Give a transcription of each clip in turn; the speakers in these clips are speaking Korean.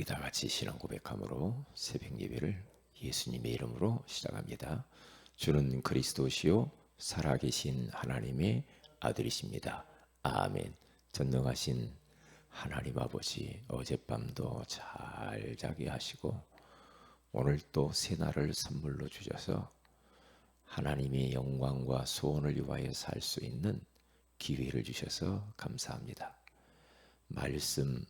우리 다 같이 신앙 고백함으로 새벽 예배를 예수님의 이름으로 시작합니다. 주는 그리스도시요 살아계신 하나님의 아들이십니다. 아멘. 전능하신 하나님 아버지, 어젯밤도 잘 자게 하시고 오늘 또 새날을 선물로 주셔서 하나님의 영광과 소원을 위하여 살 수 있는 기회를 주셔서 감사합니다. 말씀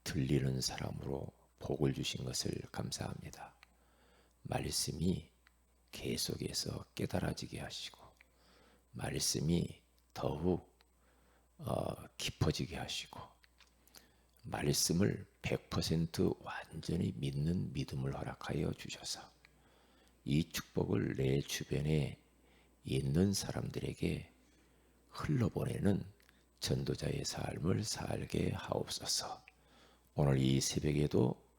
들리는 사람으로 복을 주신 것을 감사합니다. 말씀이 계속해서 깨달아지게 하시고 말씀이 더욱 깊어지게 하시고 말씀을 100% 완전히 믿는 믿음을 허락하여 주셔서 이 축복을 내 주변에 있는 사람들에게 흘러보내는 전도자의 삶을 살게 하옵소서. 오늘 이 새벽에도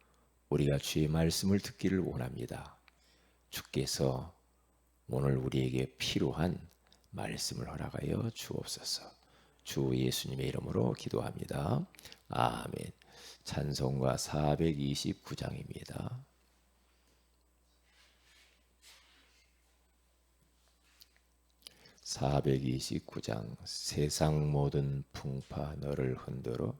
우리가 주의 말씀을 듣기를 원합니다. 주께서 오늘 우리에게 필요한 말씀을 허락하여 주옵소서. 주 예수님의 이름으로 기도합니다. 아멘. 찬송가 429장입니다. (429장) 세상 모든 풍파 너를 흔들어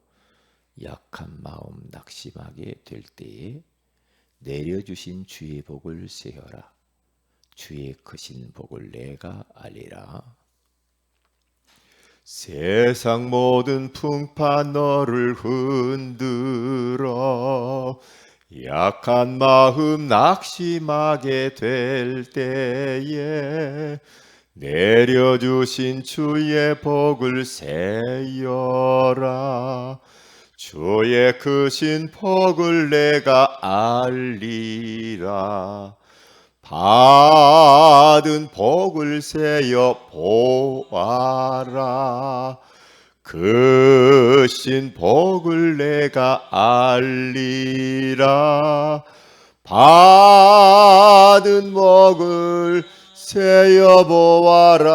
약한 마음 낙심하게 될 때에 내려주신 주의 복을 세어라. 주의 크신 복을 내가 알리라. 세상 모든 풍파 너를 흔들어 약한 마음 낙심하게 될 때에 내려주신 주의 복을 세어라. 주의 크신 복을 내가 알리라. 받은 복을 세어 보아라. 크신 복을 내가 알리라. 받은 복을 세어 보아라.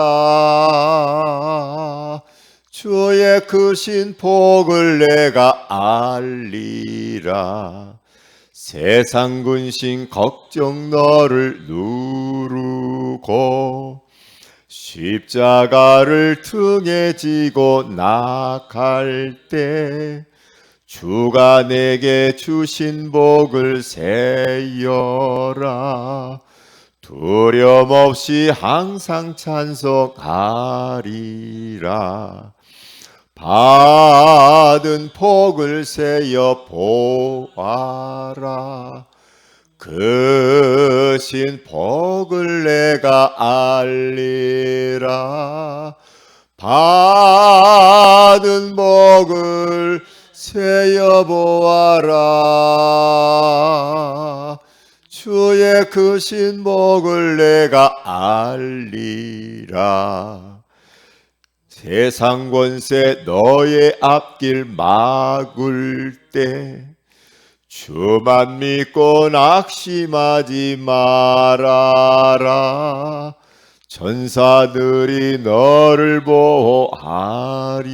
주의 크신 복을 내가 알리라. 세상 근심 걱정 너를 누르고 십자가를 등에 지고 나갈 때 주가 내게 주신 복을 세어라. 두려움 없이 항상 찬송하리라. 받은 복을 세어 보아라. 크신 복을 내가 알리라. 받은 복을 세어 보아라. 주의 크신 복을 내가 알리라. 세상 권세 너의 앞길 막을 때 주만 믿고 낙심하지 말아라. 천사들이 너를 보호하리니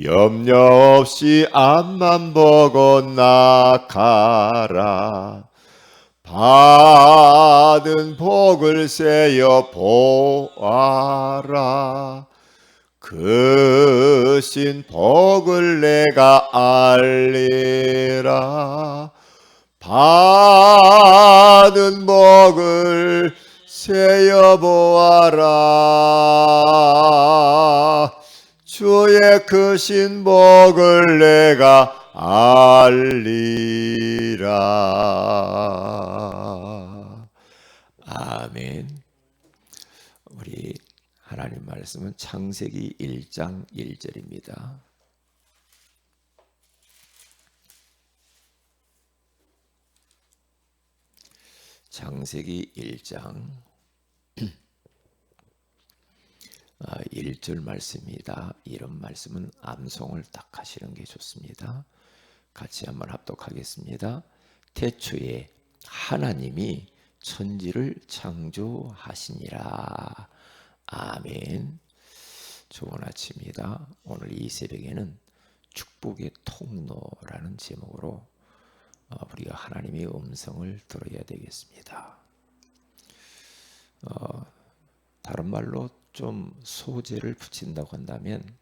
염려 없이 앞만 보고 나가라. 받은 복을 세어 보아라. 크신 복을 내가 알리라. 받은 복을 세어 보아라. 주의 크신 복을 내가 알리라. 아멘. 우리 하나님 말씀은 창세기 1장 1절입니다. 창세기 1장 1절 말씀입니다. 이런 말씀은 암송을 딱 하시는 게 좋습니다. 같이 한번 합독하겠습니다. 태초에 하나님이 천지를 창조하시니라. 아멘. 좋은 아침입니다. 오늘 이 새벽에는 축복의 통로라는 제목으로 우리가 하나님의 음성을 들어야 되겠습니다. 다른 말로 좀 소재를 붙인다고 한다면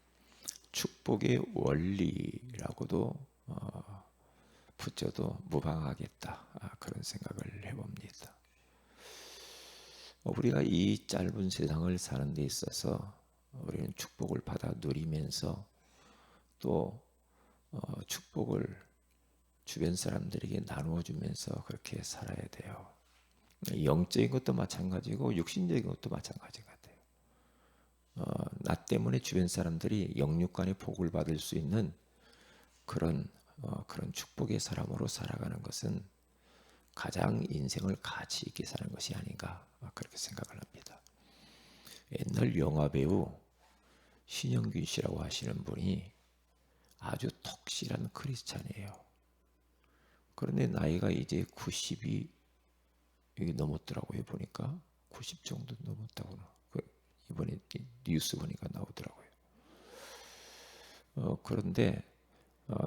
축복의 원리라고도 붙여도 무방하겠다, 그런 생각을 해봅니다. 우리가 이 짧은 세상을 사는 데 있어서 우리는 축복을 받아 누리면서 또 축복을 주변 사람들에게 나누어 주면서 그렇게 살아야 돼요. 영적인 것도 마찬가지고 육신적인 것도 마찬가지 같아요. 나 때문에 주변 사람들이 영육간의 복을 받을 수 있는 그런 축복의 사람으로 살아가는 것은 가장 인생을 가치 있게 사는 것이 아닌가, 그렇게 생각을 합니다. 옛날 영화 배우 신영균 씨라고 하시는 분이 아주 톡실한 크리스찬이에요. 그런데 나이가 이제 90이 넘었더라고요. 보니까 90 정도 넘었다고 이번에 뉴스 보니까 나오더라고요. 그런데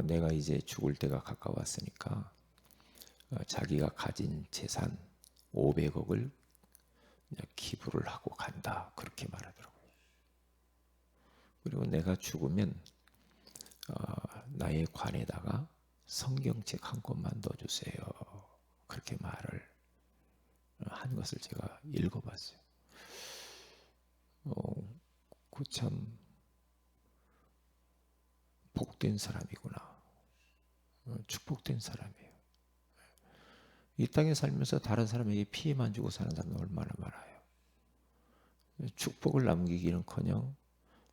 내가 이제 죽을 때가 가까웠으니까 자기가 가진 재산 500억을 기부를 하고 간다, 그렇게 말하더라고요. 그리고 내가 죽으면 나의 관에다가 성경책 한 권만 넣어주세요, 그렇게 말을 한 것을 제가 읽어봤어요. 그 참 복된 사람이구나, 축복된 사람이에요. 이 땅에 살면서 다른 사람에게 피해만 주고 사는 사람은 얼마나 많아요. 축복을 남기기는커녕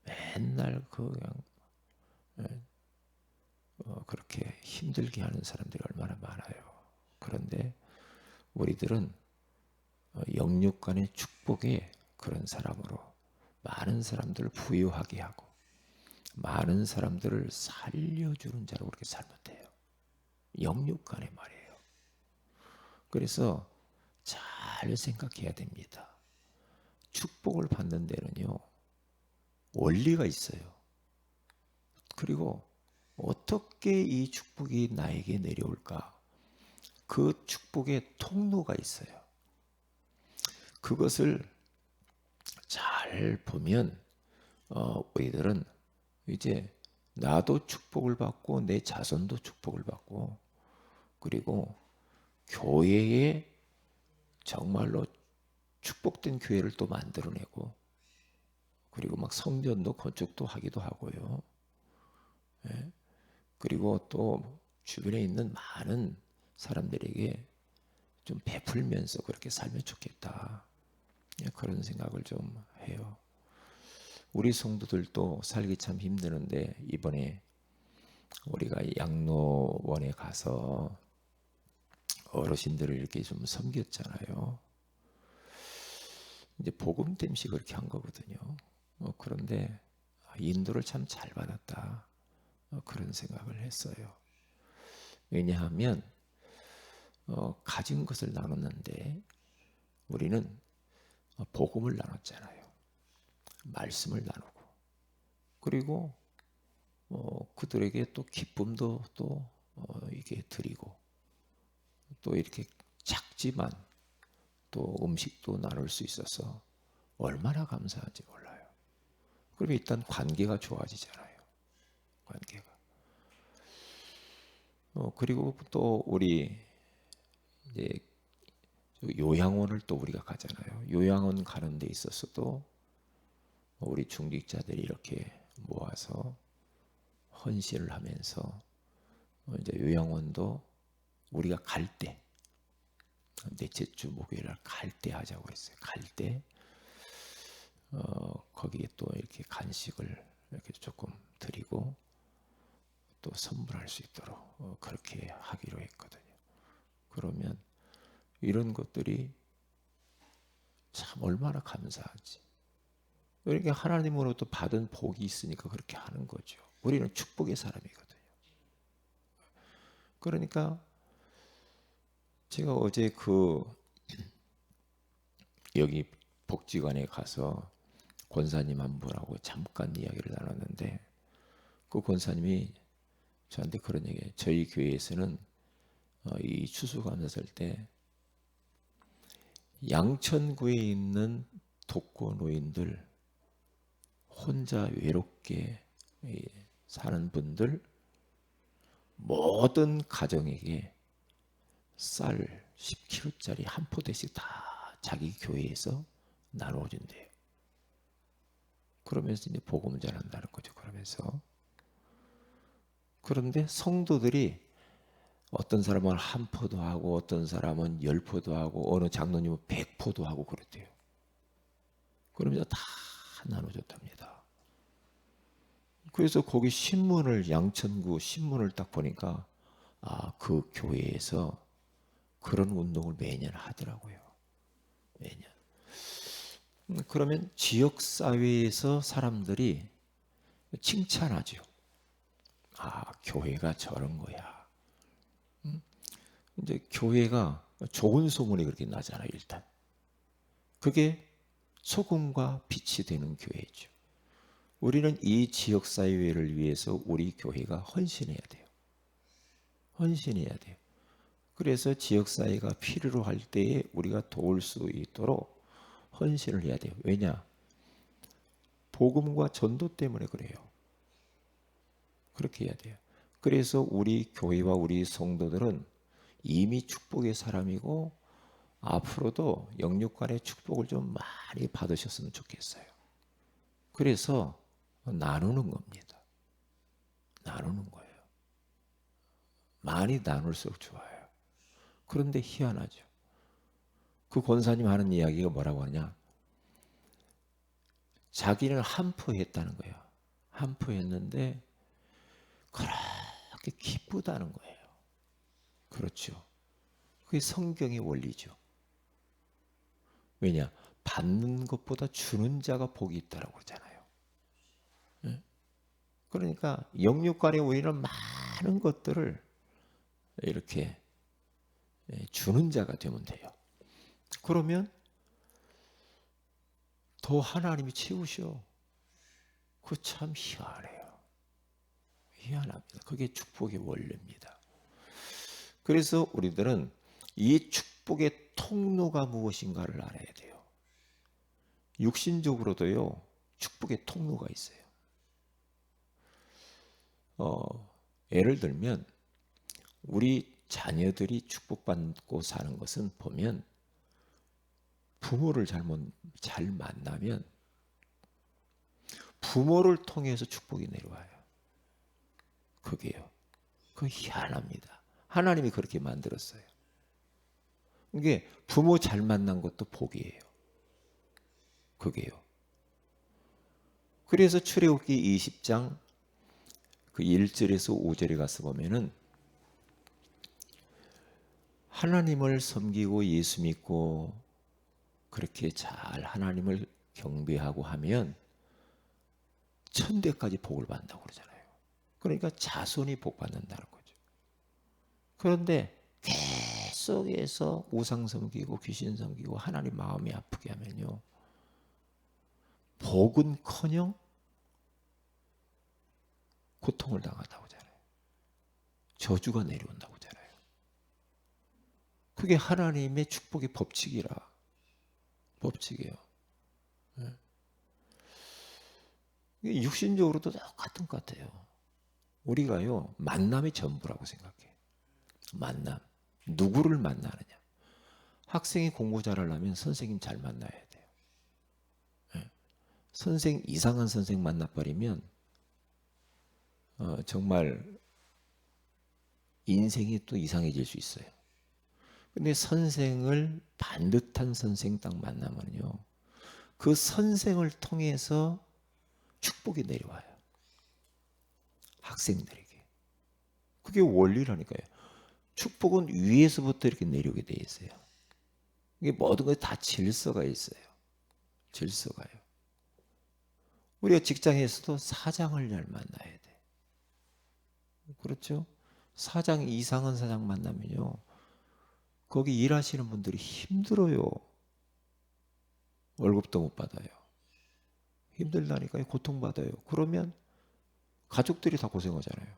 맨날 그냥 그렇게 힘들게 하는 사람들이 얼마나 많아요. 그런데 우리들은 영육간의 축복에 그런 사람으로 많은 사람들을 부유하게 하고 많은 사람들을 살려주는 자로 그렇게 살면 돼요. 영육간에 말이에요. 그래서 잘 생각해야 됩니다. 축복을 받는 데는요, 원리가 있어요. 그리고 어떻게 이 축복이 나에게 내려올까? 그 축복의 통로가 있어요. 그것을 잘 보면 우리들은 이제 나도 축복을 받고 내 자손도 축복을 받고, 그리고 교회에 정말로 축복된 교회를 또 만들어내고, 그리고 막 성전도 건축도 하기도 하고요. 예? 그리고 또 주변에 있는 많은 사람들에게 좀 베풀면서 그렇게 살면 좋겠다, 그런 생각을 좀 해요. 우리 성도들도 살기 참 힘드는데 이번에 우리가 양로원에 가서 어르신들을 이렇게 좀 섬겼잖아요. 이제 복음 땜시 그렇게 한 거거든요. 그런데 인도를 참 잘 받았다, 그런 생각을 했어요. 왜냐하면 가진 것을 나눴는데 우리는 복음을 나눴잖아요. 말씀을 나누고, 그리고 그들에게 또 기쁨도 또 이게 드리고, 또 이렇게 작지만 또 음식도 나눌 수 있어서 얼마나 감사한지 몰라요. 그러면 일단 관계가 좋아지잖아요. 관계가. 그리고 또 우리 이제 요양원을 또 우리가 가잖아요. 요양원 가는 데 있어서도 우리 중직자들이 이렇게 모아서 헌신을 하면서 이제 요양원도 우리가 갈 때, 넷째 주 목요일 날 갈 때 하자고 했어요. 갈 때 거기에 또 이렇게 간식을 이렇게 조금 드리고 또 선물할 수 있도록 그렇게 하기로 했거든요. 그러면 이런 것들이 참 얼마나 감사하지. 이렇게 하나님으로부터 받은 복이 있으니까 그렇게 하는 거죠. 우리는 축복의 사람이거든요. 그러니까 제가 어제 여기 복지관에 가서 권사님 한 분하고 잠깐 이야기를 나눴는데 그 권사님이 저한테 그런 얘기예요. 저희 교회에서는 이 추수감사절 때 양천구에 있는 독거 노인들, 혼자 외롭게 사는 분들 모든 가정에게 쌀 10kg짜리 한 포대씩 다 자기 교회에서 나눠준대요. 그러면서 이제 복음을 전한다는 거죠. 그런데 성도들이 어떤 사람은 한 포도 하고 어떤 사람은 10포도 하고 어느 장로님은 100포도 하고 그랬대요. 그러면서 다 나눠줬답니다. 그래서 거기 신문을 양천구 신문을 딱 보니까 그 교회에서 그런 운동을 매년 하더라고요. 매년. 그러면 지역사회에서 사람들이 칭찬하죠. 교회가 저런 거야. 이제 교회가 좋은 소문이 그렇게 나잖아요, 일단. 그게 소금과 빛이 되는 교회죠. 우리는 이 지역사회를 위해서 우리 교회가 헌신해야 돼요. 헌신해야 돼요. 그래서 지역사회가 필요로 할 때에 우리가 도울 수 있도록 헌신을 해야 돼요. 왜냐? 복음과 전도 때문에 그래요. 그렇게 해야 돼요. 그래서 우리 교회와 우리 성도들은 이미 축복의 사람이고 앞으로도 영육간의 축복을 좀 많이 받으셨으면 좋겠어요. 그래서 나누는 겁니다. 나누는 거예요. 많이 나눌수록 좋아요. 그런데 희한하죠. 그 권사님 하는 이야기가 뭐라고 하냐? 자기는 한포했다는 거예요. 한포했는데 그렇게 기쁘다는 거예요. 그렇죠. 그게 성경의 원리죠. 왜냐? 받는 것보다 주는 자가 복이 있다고 그러잖아요. 그러니까 영육간에 우리는 많은 것들을 이렇게 주는 자가 되면 돼요. 그러면 더 하나님이 채우셔. 그거 참 희한해요. 희한합니다. 그게 축복의 원리입니다. 그래서 우리들은 이 축복의 통로가 무엇인가를 알아야 돼요. 육신적으로도요, 축복의 통로가 있어요. 예를 들면 우리 자녀들이 축복받고 사는 것은 보면 부모를 잘 만나면 부모를 통해서 축복이 내려와요. 그게요. 그거 희한합니다. 하나님이 그렇게 만들었어요. 이게 부모 잘 만난 것도 복이에요. 그게요. 그래서 출애굽기 20장 그 1절에서 5절에 가서 보면은 하나님을 섬기고 예수 믿고 그렇게 잘 하나님을 경배하고 하면 천대까지 복을 받는다고 그러잖아요. 그러니까 자손이 복 받는다는 거죠. 그런데 계속해서 우상 섬기고 귀신 섬기고 하나님 마음이 아프게 하면요, 복은커녕 고통을 당한다고 하잖아요. 저주가 내려온다고 하잖아요. 그게 하나님의 축복의 법칙이라. 법칙이에요. 육신적으로도 똑같은 것 같아요. 우리가요, 만남이 전부라고 생각해. 만남. 누구를 만나느냐. 학생이 공부 잘하려면 선생님 잘 만나야 돼요. 이상한 선생 만나버리면 정말 인생이 또 이상해질 수 있어요. 근데 선생을 반듯한 선생 딱 만나면요, 그 선생을 통해서 축복이 내려와요. 학생들에게. 그게 원리라니까요. 축복은 위에서부터 이렇게 내려오게 돼 있어요. 이게 모든 것이 다 질서가 있어요. 질서가요. 우리가 직장에서도 사장을 잘 만나야 돼. 그렇죠? 사장 이상한 사장 만나면요, 거기 일하시는 분들이 힘들어요. 월급도 못 받아요. 힘들다니까요. 고통받아요. 그러면 가족들이 다 고생하잖아요.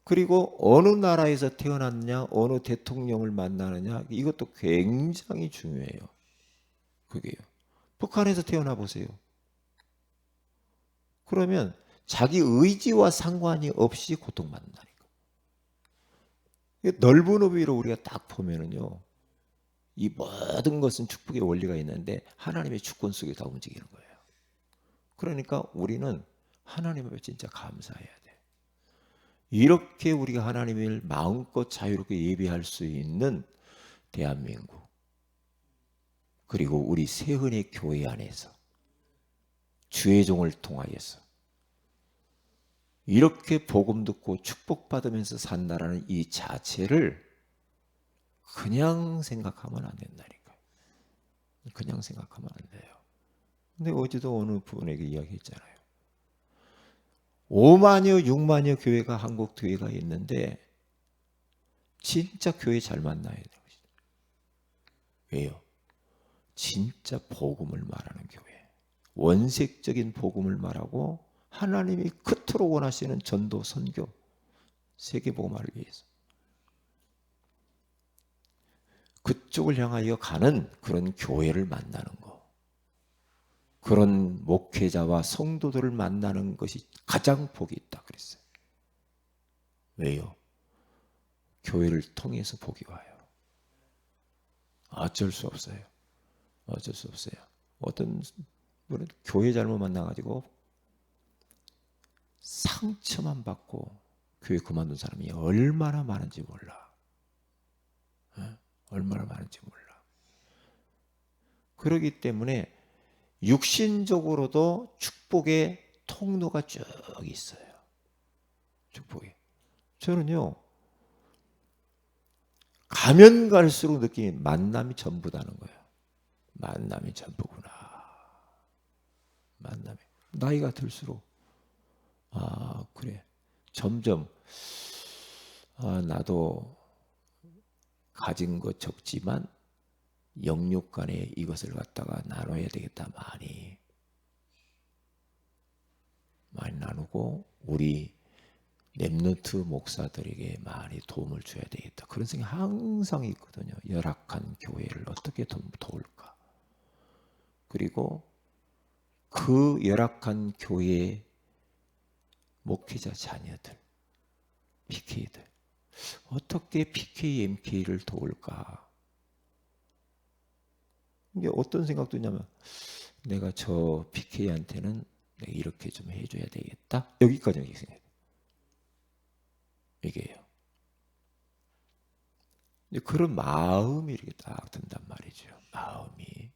그리고 어느 나라에서 태어났냐, 어느 대통령을 만나느냐, 이것도 굉장히 중요해요. 그게요. 북한에서 태어나 보세요. 그러면 자기 의지와 상관이 없이 고통받는다니까. 넓은 의미로 우리가 딱 보면은요, 이 모든 것은 축복의 원리가 있는데 하나님의 주권 속에 다 움직이는 거예요. 그러니까 우리는 하나님 앞에 진짜 감사해야 돼. 이렇게 우리가 하나님을 마음껏 자유롭게 예배할 수 있는 대한민국, 그리고 우리 세은의 교회 안에서 주의 종을 통하여서 이렇게 복음 듣고 축복받으면서 산다라는 이 자체를 그냥 생각하면 안 된다니까요. 그냥 생각하면 안 돼요. 근데 어제도 어느 분에게 이야기했잖아요. 5만여, 6만여 교회가 한국 교회가 있는데 진짜 교회 잘 만나야 돼요. 왜요? 진짜 복음을 말하는 교회, 원색적인 복음을 말하고 하나님이 그토록 원하시는 전도, 선교, 세계복음화를 위해서 그쪽을 향하여 가는 그런 교회를 만나는 거, 그런 목회자와 성도들을 만나는 것이 가장 복이 있다 그랬어요. 왜요? 교회를 통해서 복이 와요. 어쩔 수 없어요. 어쩔 수 없어요. 어떤 분은 교회 잘못 만나가지고 상처만 받고 교회 그만둔 사람이 얼마나 많은지 몰라. 얼마나 많은지 몰라. 그렇기 때문에 육신적으로도 축복의 통로가 쭉 있어요. 축복이. 저는요, 가면 갈수록 느끼는 만남이 전부다는 거예요. 만남이 전부구나. 만남이. 나이가 들수록 그래. 점점 나도 가진 것 적지만 영육 간에 이것을 갖다가 나눠야 되겠다. 많이 나누고 우리 렘넌트 목사들에게 많이 도움을 줘야 되겠다. 그런 생각이 항상 있거든요. 열악한 교회를 어떻게 도울까. 그리고 그 열악한 교회의 목회자 자녀들, PK들 어떻게 PK, MK를 도울까. 이게 어떤 생각도 있냐면 내가 저 PK한테는 내가 이렇게 좀 해줘야 되겠다. 여기까지 생각해요. 이게요. 그런 마음이 이렇게 딱 든단 말이죠. 마음이.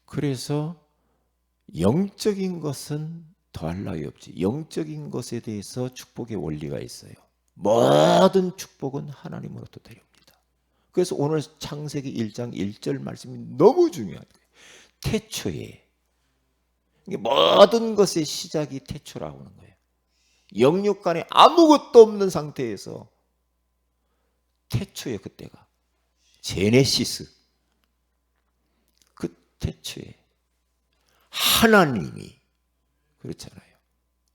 그래서 영적인 것은 더할 나위 없지. 영적인 것에 대해서 축복의 원리가 있어요. 모든 축복은 하나님으로부터 데려옵니다. 그래서 오늘 창세기 1장 1절 말씀이 너무 중요한 거예요. 태초에. 모든 것의 시작이 태초라고 하는 거예요. 영육 간에 아무것도 없는 상태에서 태초에, 그때가 제네시스, 그 태초에 하나님이, 그렇잖아요.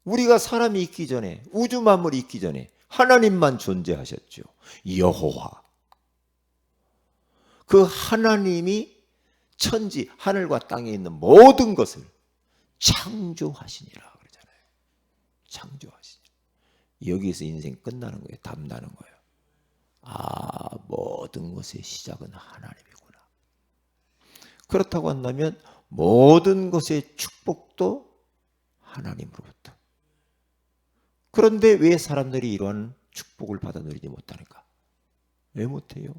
우리가 사람이 있기 전에, 우주 만물이 있기 전에 하나님만 존재하셨죠. 여호와. 그 하나님이 천지, 하늘과 땅에 있는 모든 것을 창조하시니라 그러잖아요. 창조하시니. 여기서 인생 끝나는 거예요. 답나는 거예요. 모든 것의 시작은 하나님이구나. 그렇다고 한다면 모든 것의 축복도 하나님으로부터. 그런데 왜 사람들이 이러한 축복을 받아 누리지 못하는가? 왜 못해요?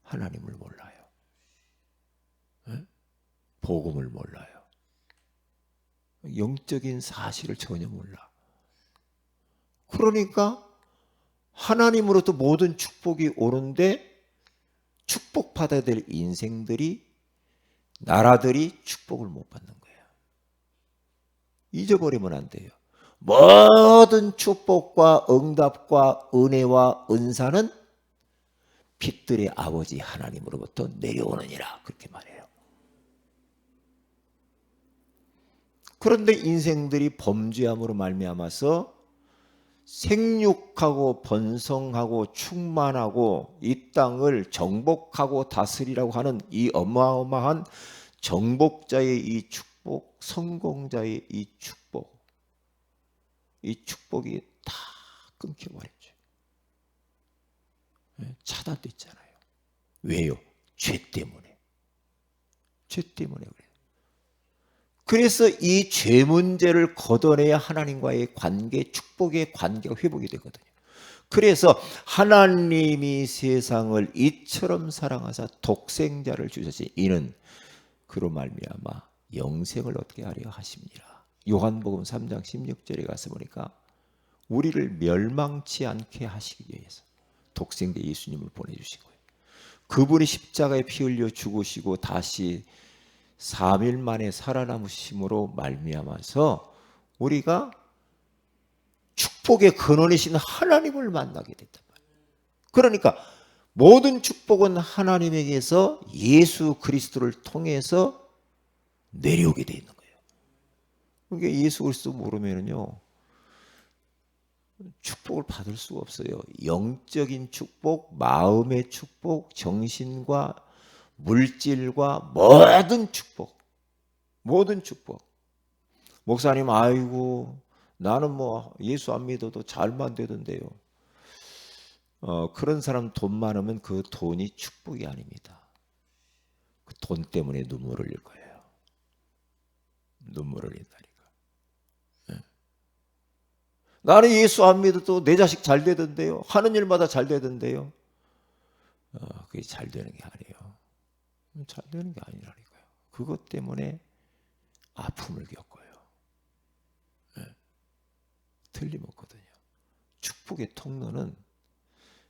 하나님을 몰라요. 복음을 몰라요. 영적인 사실을 전혀 몰라. 그러니까 하나님으로부터 모든 축복이 오는데 축복받아야 될 인생들이, 나라들이 축복을 못 받는 거예요. 잊어버리면 안 돼요. 모든 축복과 응답과 은혜와 은사는 빛들의 아버지 하나님으로부터 내려오느니라. 그렇게 말해요. 그런데 인생들이 범죄함으로 말미암아서 생육하고 번성하고 충만하고 이 땅을 정복하고 다스리라고 하는 이 어마어마한 정복자의 이 축복, 성공자의 이 축복이 다 끊겨버렸죠. 차단됐잖아요. 왜요? 죄 때문에. 죄 때문에 그래요. 그래서 이 죄 문제를 걷어내야 하나님과의 관계, 축복의 관계가 회복이 되거든요. 그래서 하나님이 세상을 이처럼 사랑하사 독생자를 주셨으니 이는 그로 말미암아 영생을 얻게 하려 하심니라. 요한복음 3장 16절에 가서 보니까 우리를 멸망치 않게 하시기 위해서 독생자 예수님을 보내주신 거예요. 그분이 십자가에 피 흘려 죽으시고 다시 3일 만에 살아남으심으로 말미암아서 우리가 축복의 근원이신 하나님을 만나게 됐단 말이에요. 그러니까 모든 축복은 하나님에게서 예수 그리스도를 통해서 내려오게 돼 있는 거예요. 그러니까 예수 그리스도 모르면요 축복을 받을 수가 없어요. 영적인 축복, 마음의 축복, 정신과 물질과 모든 축복. 목사님, 아이고 나는 뭐 예수 안 믿어도 잘만 되던데요. 그런 사람 돈 많으면 그 돈이 축복이 아닙니다. 그 돈 때문에 눈물을 흘릴 거예요. 눈물을 흘린다니까. 나는 예수 안 믿어도 내 자식 잘 되던데요. 하는 일마다 잘 되던데요. 그게 잘 되는 게 아니에요. 잘 되는 게 아니라니까요. 그것 때문에 아픔을 겪어요. 틀림없거든요. 축복의 통로는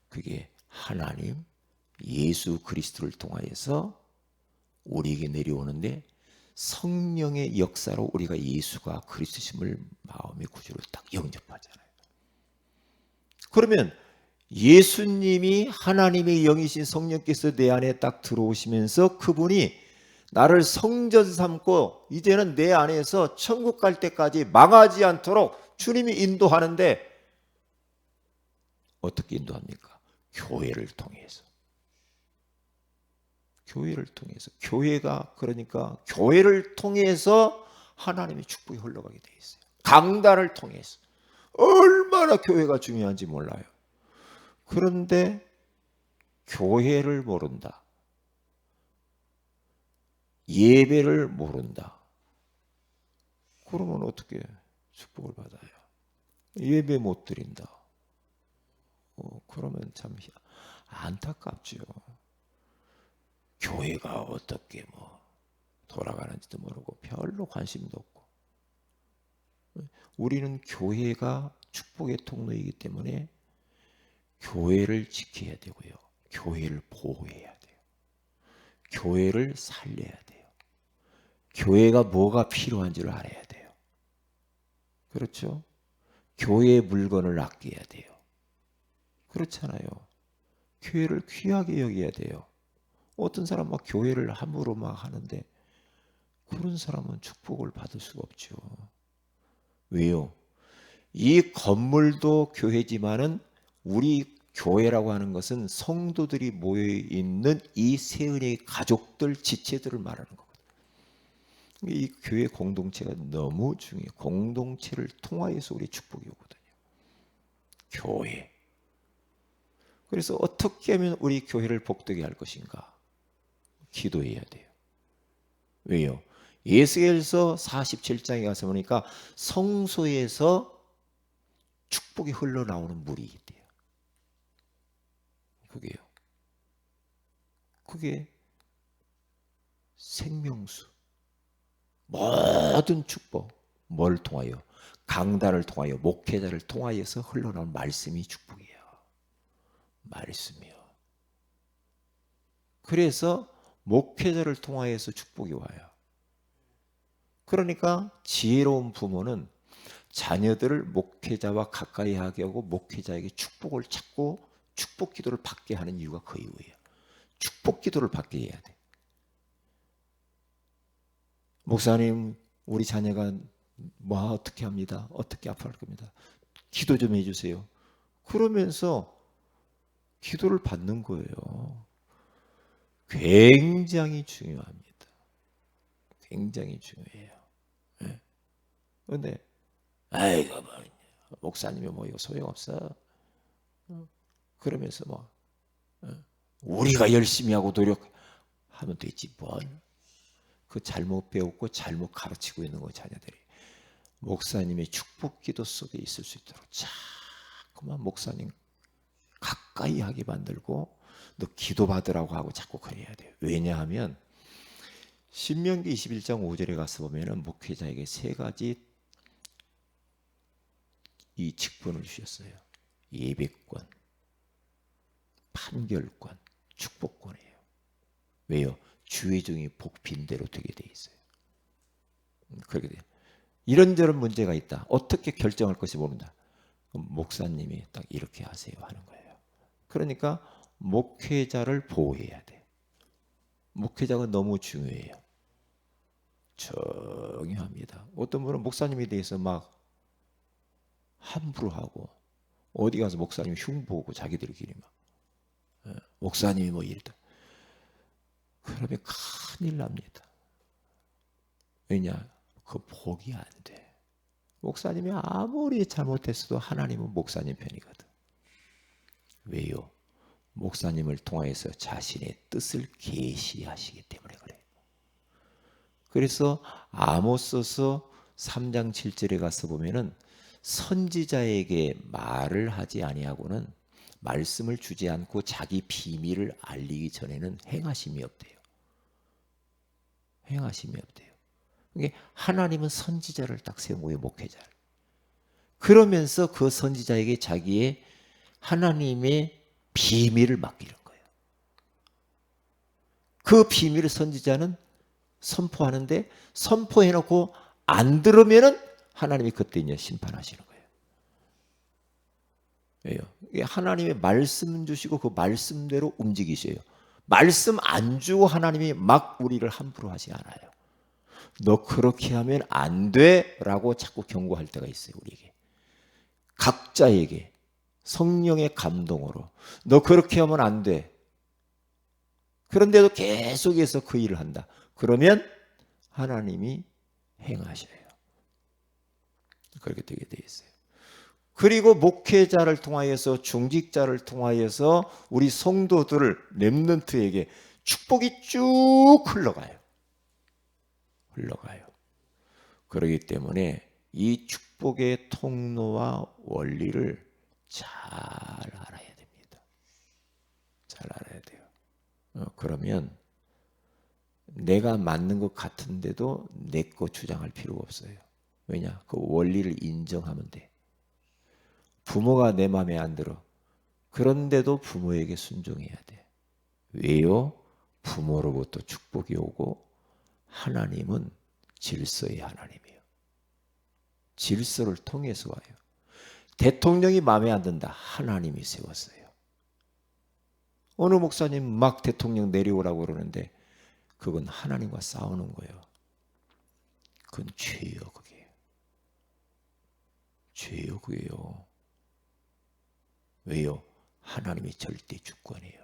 그게 하나님, 예수 그리스도를 통하여서 우리에게 내려오는데 성령의 역사로 우리가 예수가 그리스도심을 마음의 구주로 딱 영접하잖아요. 그러면 예수님이 하나님의 영이신 성령께서 내 안에 딱 들어오시면서 그분이 나를 성전 삼고 이제는 내 안에서 천국 갈 때까지 망하지 않도록 주님이 인도하는데 어떻게 인도합니까? 교회를 통해서. 교회가 그러니까 교회를 통해서 하나님의 축복이 흘러가게 돼 있어요. 강단을 통해서. 얼마나 교회가 중요한지 몰라요. 그런데 교회를 모른다. 예배를 모른다. 그러면 어떻게 축복을 받아요? 예배 못 드린다. 그러면 참 안타깝죠. 교회가 어떻게 뭐 돌아가는지도 모르고 별로 관심도 없고. 우리는 교회가 축복의 통로이기 때문에 교회를 지켜야 되고요. 교회를 보호해야 돼요. 교회를 살려야 돼요. 교회가 뭐가 필요한지를 알아야 돼요. 그렇죠? 교회의 물건을 아껴야 돼요. 그렇잖아요. 교회를 귀하게 여겨야 돼요. 어떤 사람 막 교회를 함부로 막 하는데 그런 사람은 축복을 받을 수가 없죠. 왜요? 이 건물도 교회지만은 우리 교회라고 하는 것은 성도들이 모여 있는 이 세은의 가족들, 지체들을 말하는 거거든요. 이 교회 공동체가 너무 중요해요. 공동체를 통하여서 우리 축복이 오거든요. 교회. 그래서 어떻게 하면 우리 교회를 복되게 할 것인가? 기도해야 돼요. 왜요? 예수께서 47장에 가서 보니까 성소에서 축복이 흘러나오는 물이 있대요. 그게 생명수. 모든 축복. 뭘 통하여? 강단을 통하여, 목회자를 통하여서 흘러나온 말씀이 축복이에요. 말씀이요. 그래서 목회자를 통하여서 축복이 와요. 그러니까 지혜로운 부모는 자녀들을 목회자와 가까이 하게 하고 목회자에게 축복을 찾고 축복 기도를 받게 하는 이유가 그 이유예요. 축복 기도를 받게 해야 돼. 목사님, 우리 자녀가 뭐 어떻게 합니다. 어떻게 아파할 겁니다. 기도 좀 해주세요. 그러면서 기도를 받는 거예요. 굉장히 중요합니다. 굉장히 중요해요. 예. 근데 아이고 뭐, 목사님이 뭐 이거 소용없어. 그러면서 뭐 우리가 열심히 하고 노력하면 되지 뭘. 그 잘못 배웠고 잘못 가르치고 있는 거 자녀들이. 목사님의 축복 기도 속에 있을 수 있도록 자꾸만 목사님 가까이 하게 만들고 너 기도 받으라고 하고 자꾸 그래야 돼요. 왜냐하면 신명기 21장 5절에 가서 보면은 목회자에게 세 가지 이 직분을 주셨어요. 예배권, 판결권, 축복권이에요. 왜요? 주의 종이 복 빈대로 되게 돼 있어요. 그렇게 돼요. 이런저런 문제가 있다. 어떻게 결정할 것이 모른다. 목사님이 딱 이렇게 하세요 하는 거예요. 그러니까 목회자를 보호해야 돼. 목회자가 너무 중요해요. 중요합니다. 어떤 분은 목사님에 대해서 막 함부로 하고 어디 가서 목사님 흉보고 자기들끼리 막 목사님이 뭐 이랬다. 그러면 큰일 납니다. 왜냐? 그 복이 안 돼. 목사님이 아무리 잘못했어도 하나님은 목사님 편이거든. 왜요? 목사님을 통하여서 자신의 뜻을 계시하시기 때문에 그래요. 그래서 아모스서 3장 7절에 가서 보면은 선지자에게 말을 하지 아니하고는 말씀을 주지 않고 자기 비밀을 알리기 전에는 행하심이 없대요. 행하심이 없대요. 하나님은 선지자를 딱 세운 거예요, 목회자를. 그러면서 그 선지자에게 자기의 하나님의 비밀을 맡기는 거예요. 그 비밀을 선지자는 선포하는데 선포해놓고 안 들으면은 하나님이 그때 이제 심판하시는 거예요. 왜요? 하나님의 말씀 주시고 그 말씀대로 움직이셔요. 말씀 안 주고 하나님이 막 우리를 함부로 하지 않아요. 너 그렇게 하면 안 돼라고 자꾸 경고할 때가 있어요. 우리에게. 각자에게 성령의 감동으로 너 그렇게 하면 안 돼. 그런데도 계속해서 그 일을 한다. 그러면 하나님이 행하셔요. 그렇게 되게 돼 있어요. 그리고 목회자를 통하여서 중직자를 통하여서 우리 성도들 렘넌트에게 축복이 쭉 흘러가요. 흘러가요. 그렇기 때문에 이 축복의 통로와 원리를 잘 알아야 됩니다. 잘 알아야 돼요. 그러면 내가 맞는 것 같은데도 내 거 주장할 필요가 없어요. 왜냐? 그 원리를 인정하면 돼. 부모가 내 마음에 안 들어. 그런데도 부모에게 순종해야 돼. 왜요? 부모로부터 축복이 오고 하나님은 질서의 하나님이에요. 질서를 통해서 와요. 대통령이 마음에 안 든다. 하나님이 세웠어요. 어느 목사님 막 대통령 내려오라고 그러는데 그건 하나님과 싸우는 거예요. 그건 죄예요, 그게. 죄예요, 그게요. 왜요? 하나님이 절대 주권이에요.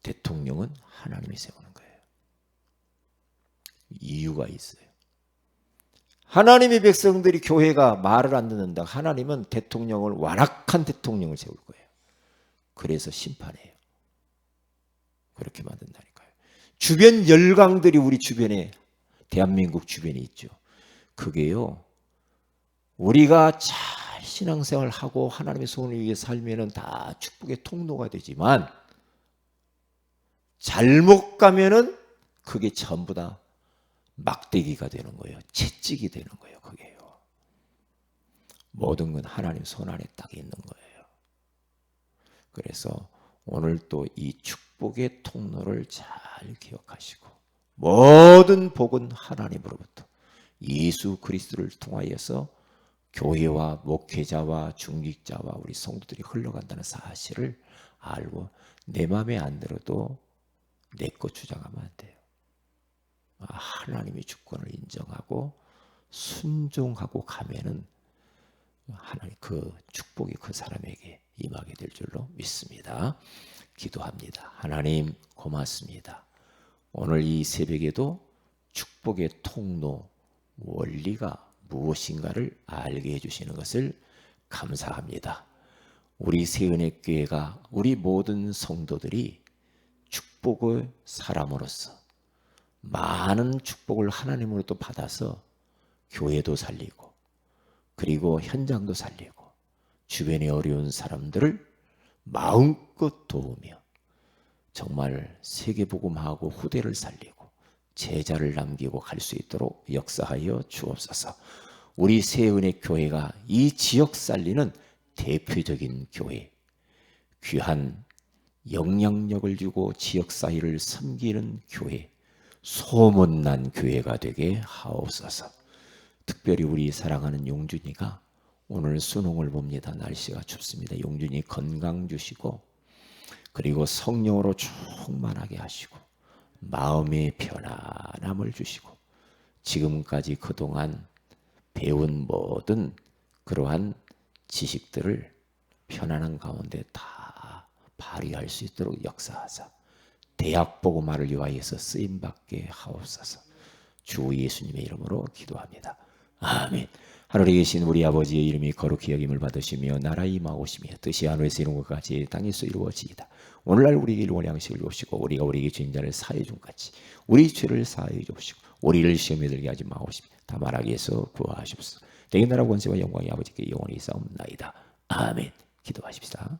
대통령은 하나님이 세우는 거예요. 이유가 있어요. 하나님의 백성들이 교회가 말을 안 듣는다. 하나님은 대통령을 완악한 대통령을 세울 거예요. 그래서 심판해요. 그렇게 만든다니까요. 주변 열강들이 우리 주변에 대한민국 주변에 있죠. 그게요. 우리가 잘 신앙생활을 하고 하나님의 소원을 위해 살면은 다 축복의 통로가 되지만 잘못 가면은 그게 전부 다 막대기가 되는 거예요. 채찍이 되는 거예요. 그게요. 모든 건 하나님 손 안에 딱 있는 거예요. 그래서 오늘 또 이 축복의 통로를 잘 기억하시고 모든 복은 하나님으로부터 예수 그리스도를 통하여서 교회와 목회자와 중직자와 우리 성도들이 흘러간다는 사실을 알고 내 마음에 안 들어도 내 것 주장하면 안 돼요. 하나님의 주권을 인정하고 순종하고 가면은 하나님 그 축복이 그 사람에게 임하게 될 줄로 믿습니다. 기도합니다. 하나님 고맙습니다. 오늘 이 새벽에도 축복의 통로 원리가 무엇인가를 알게 해주시는 것을 감사합니다. 우리 새은혜교회가 우리 모든 성도들이 축복의 사람으로서 많은 축복을 하나님으로부터 받아서 교회도 살리고 그리고 현장도 살리고 주변에 어려운 사람들을 마음껏 도우며 정말 세계복음하고 후대를 살리고 제자를 남기고 갈 수 있도록 역사하여 주옵소서. 우리 새은혜교회가 이 지역 살리는 대표적인 교회, 귀한 영향력을 주고 지역사회를 섬기는 교회, 소문난 교회가 되게 하옵소서. 특별히 우리 사랑하는 용준이가 오늘 수능을 봅니다. 날씨가 춥습니다. 용준이 건강 주시고 그리고 성령으로 충만하게 하시고 마음의 편안함을 주시고 지금까지 그동안 배운 모든 그러한 지식들을 편안한 가운데 다 발휘할 수 있도록 역사하사 대학 복음화를 위하여서 쓰임받게 하옵소서. 주 예수님의 이름으로 기도합니다. 아멘. 하늘에 계신 우리 아버지의 이름이 거룩히 여김을 받으시며 나라 임하오시며 뜻이 하늘에서 이룬 것 같이 땅에서 이루어지이다. 오늘날 우리에게 일용할 양식을 주옵시고 우리가 우리에게 죄인 자를 사하여 준 같이 우리 죄를 사하여 주옵시고 우리를 시험에 들게 하지 마옵시며 다만 악에서 구하시옵소서. 대개 나라 권세와 영광이 아버지께 영원히 있사옵나이다. 아멘. 기도하십시다.